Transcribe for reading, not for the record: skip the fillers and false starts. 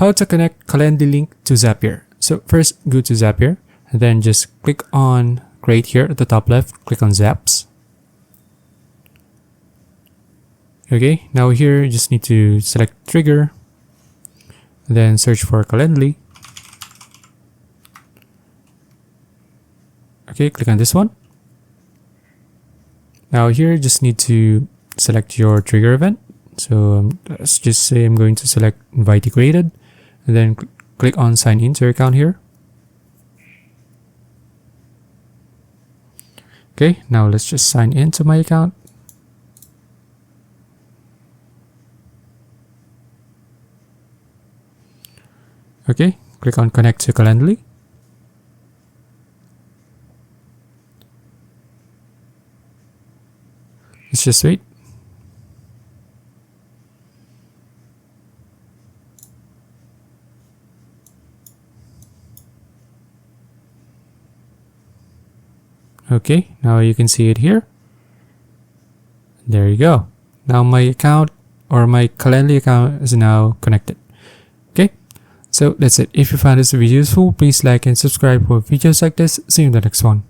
how to connect Calendly link to Zapier. So first go to Zapier and then just click on create here at the top left, click on Zaps. Okay, now here you just need to select trigger and then search for Calendly. Okay, click on this one. Now here you just need to select your trigger event. So let's just say I'm going to select invite created and then click on sign in to your account here. Okay, now let's just sign into my account. Okay, click on connect to Calendly. Let's just wait. Okay, now you can see it here. There you go. Now my account or my Calendly account is now connected. Okay, so that's it. If you found this video useful, please like and subscribe for videos like this. See you in the next one.